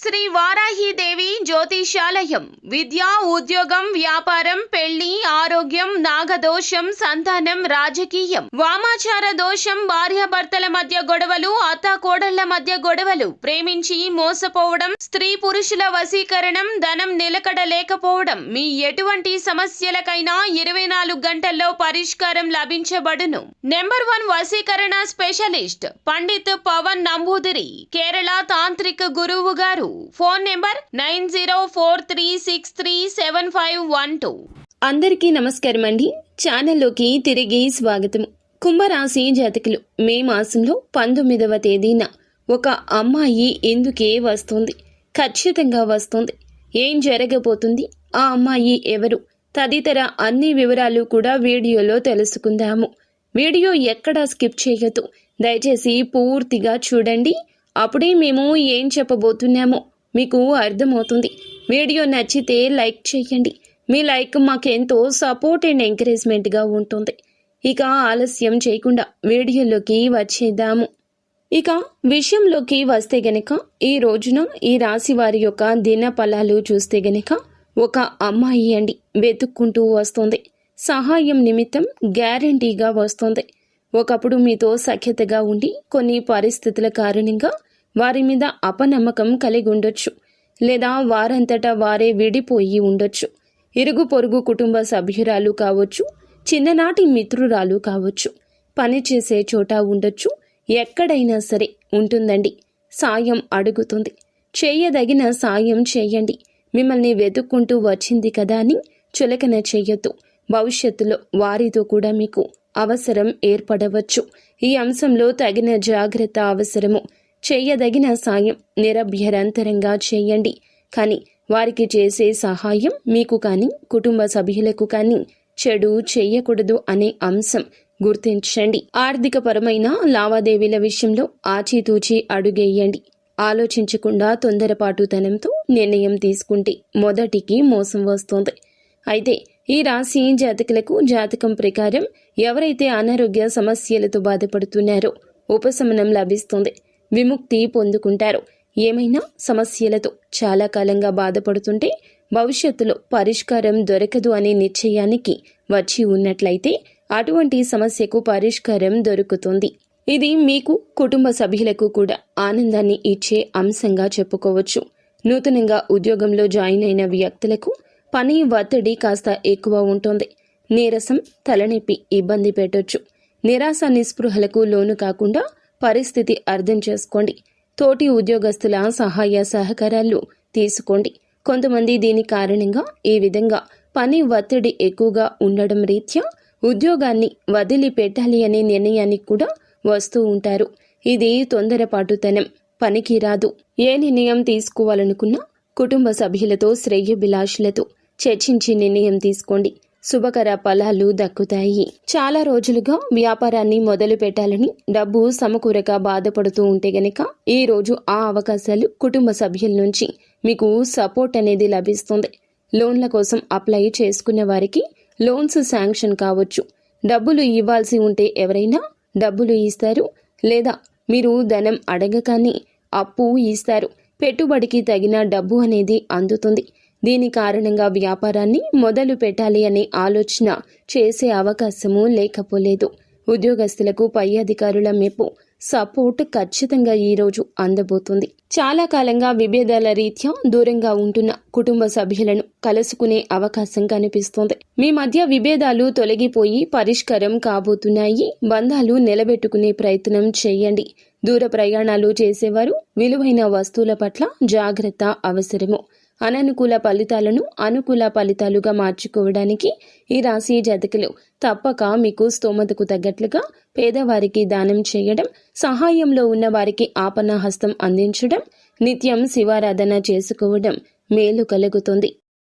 శ్రీ వారాహిదేవి జ్యోతిషాలయం విద్య, ఉద్యోగం, వ్యాపారం, పెళ్లి, ఆరోగ్యం, నాగదోషం, సంతానం, రాజకీయం, వామాచార దోషం, భార్యాభర్తల మధ్య గొడవలు, అత్తాకోడళ్ల మధ్య గొడవలు, ప్రేమించి మోసపోవడం, స్త్రీ పురుషుల వశీకరణం, ధనం నిలకడ లేకపోవడం, మీ ఎటువంటి సమస్యలకైనా 24 గంటల్లో పరిష్కారం లభించబడును. నెంబర్ 1 వశీకరణ స్పెషలిస్ట్ పండిత్ పవన్ నంబూదిరి, కేరళ తాంత్రిక గురువు గారు. Phone number 9043637512. అందరికీ నమస్కారం అండి. ఛానల్లోకి తిరిగి స్వాగతం. కుంభరాశి జాతకులు, మే మాసంలో 19వ తేదీన ఒక అమ్మాయి ఎందుకే వస్తుంది? ఖచ్చితంగా వస్తుంది. ఏం జరగబోతుంది? ఆ అమ్మాయి ఎవరు? తదితర అన్ని వివరాలు కూడా వీడియోలో తెలుసుకుందాము. వీడియో ఎక్కడా స్కిప్ చేయొద్దు. దయచేసి పూర్తిగా చూడండి. అప్పుడే మేము ఏం చెప్పబోతున్నామో మీకు అర్థమవుతుంది. వీడియో నచ్చితే లైక్ చేయండి. మీ లైక్ మాకెంతో సపోర్ట్ అండ్ ఎంకరేజ్మెంట్గా ఉంటుంది. ఇక ఆలస్యం చేయకుండా వీడియోలోకి వచ్చేద్దాము. ఇక విషయంలోకి వస్తే గనక ఈ రోజున ఈ రాశి వారి యొక్క దిన ఫలాలు చూస్తే గనక ఒక అమ్మాయి అండి వెతుక్కుంటూ వస్తుంది. సహాయం నిమిత్తం గ్యారంటీగా వస్తుంది. ఒకప్పుడు మీతో సఖ్యతగా ఉండి కొన్ని పరిస్థితుల కారణంగా వారి మీద అపనమ్మకం కలిగి ఉండొచ్చు, లేదా వారంతటా వారే విడిపోయి ఉండొచ్చు. ఇరుగు పొరుగు కుటుంబ సభ్యురాలు కావచ్చు, చిన్ననాటి మిత్రురాలు కావచ్చు, పనిచేసే చోట ఉండొచ్చు, ఎక్కడైనా సరే ఉంటుందండి. సాయం అడుగుతుంది. చేయదగిన సాయం చేయండి. మిమ్మల్ని వెతుక్కుంటూ వచ్చింది కదా అని చులకన చెయ్యొద్దు. భవిష్యత్తులో వారితో కూడా మీకు అవసరం ఏర్పడవచ్చు. ఈ అంశంలో తగిన జాగ్రత్త అవసరము. చేయదగిన సాయం నిరభ్యంతరంగా చేయండి. కానీ వారికి చేసే సహాయం మీకు కానీ కుటుంబ సభ్యులకు కానీ చెడు చేయకూడదు అనే అంశం గుర్తించండి. ఆర్థికపరమైన లావాదేవీల విషయంలో ఆచితూచి అడుగేయండి. ఆలోచించకుండా తొందరపాటుతనంతో నిర్ణయం తీసుకుంటే మొదటికి మోసం వస్తుంది. అయితే ఈ రాశి జాతకులకు జాతకం ప్రకారం ఎవరైతే అనారోగ్య సమస్యలతో బాధపడుతున్నారో ఉపశమనం లభిస్తుంది. విముక్తి పొందుకుంటారు. ఏమైనా సమస్యలతో చాలా కాలంగా బాధపడుతుంటే భవిష్యత్తులో పరిష్కారం దొరకదు అనే నిశ్చయానికి వచ్చి ఉన్నట్లయితే అటువంటి సమస్యకు పరిష్కారం దొరుకుతుంది. ఇది మీకు కుటుంబ సభ్యులకు కూడా ఆనందాన్ని ఇచ్చే అంశంగా చెప్పుకోవచ్చు. నూతనంగా ఉద్యోగంలో జాయిన్ అయిన వ్యక్తులకు పని ఒత్తిడి కాస్త ఎక్కువ ఉంటుంది. నీరసం, తలనొప్పి ఇబ్బంది పెట్టొచ్చు. నిరాశ నిస్పృహలకు లోను కాకుండా పరిస్థితి అర్థం చేసుకోండి. తోటి ఉద్యోగస్తుల సహాయ సహకారాలు తీసుకోండి. కొంతమంది దీని కారణంగా ఈ విధంగా పని ఒత్తిడి ఎక్కువగా ఉండడం రీత్యా ఉద్యోగాన్ని వదిలిపెట్టాలి అనే నిర్ణయానికి కూడా వస్తూ ఉంటారు. ఇది తొందరపాటుతనం, పనికి రాదు. ఏ నిర్ణయం తీసుకోవాలనుకున్నా కుటుంబ సభ్యులతో శ్రేయోభిలాషులతో చర్చించి నిర్ణయం తీసుకోండి. శుభకర ఫలాలు దక్కుతాయి. చాలా రోజులుగా వ్యాపారాన్ని మొదలు పెట్టాలని డబ్బు సమకూరక బాధపడుతూ ఉంటే గనక ఈ రోజు ఆ అవకాశాలు కుటుంబ సభ్యుల నుంచి మీకు సపోర్ట్ అనేది లభిస్తుంది. లోన్ల కోసం అప్లై చేసుకున్న వారికి లోన్స్ శాంక్షన్ కావచ్చు. డబ్బులు ఇవ్వాల్సి ఉంటే ఎవరైనా డబ్బులు ఇస్తారు, లేదా మీరు ధనం అడగగానే అప్పు ఇస్తారు. పెట్టుబడికి తగిన డబ్బు అనేది అందుతుంది. దీని కారణంగా వ్యాపారాన్ని మొదలు పెట్టాలి అనే ఆలోచన చేసే అవకాశము లేకపోలేదు. ఉద్యోగస్తులకు పై అధికారుల మెప్పు, సపోర్ట్ ఖచ్చితంగా ఈ రోజు అందబోతుంది. చాలా కాలంగా విభేదాల రీత్యా దూరంగా ఉంటున్న కుటుంబ సభ్యులను కలుసుకునే అవకాశం కనిపిస్తోంది. మీ మధ్య విభేదాలు తొలగిపోయి పరిష్కారం కాబోతున్నాయి. బంధాలు నిలబెట్టుకునే ప్రయత్నం చేయండి. దూర ప్రయాణాలు చేసేవారు విలువైన వస్తువుల పట్ల జాగ్రత్త అవసరము. అననుకూల ఫలితాలను అనుకూల ఫలితాలుగా మార్చుకోవడానికి ఈ రాశి జాతకులు తప్పక మీకు స్తోమతకు తగ్గట్లుగా పేదవారికి దానం చేయడం, సహాయంలో ఉన్న వారికి ఆపన్న హస్తం అందించడం, నిత్యం శివారాధన చేసుకోవడం మేలు కలుగుతుంది.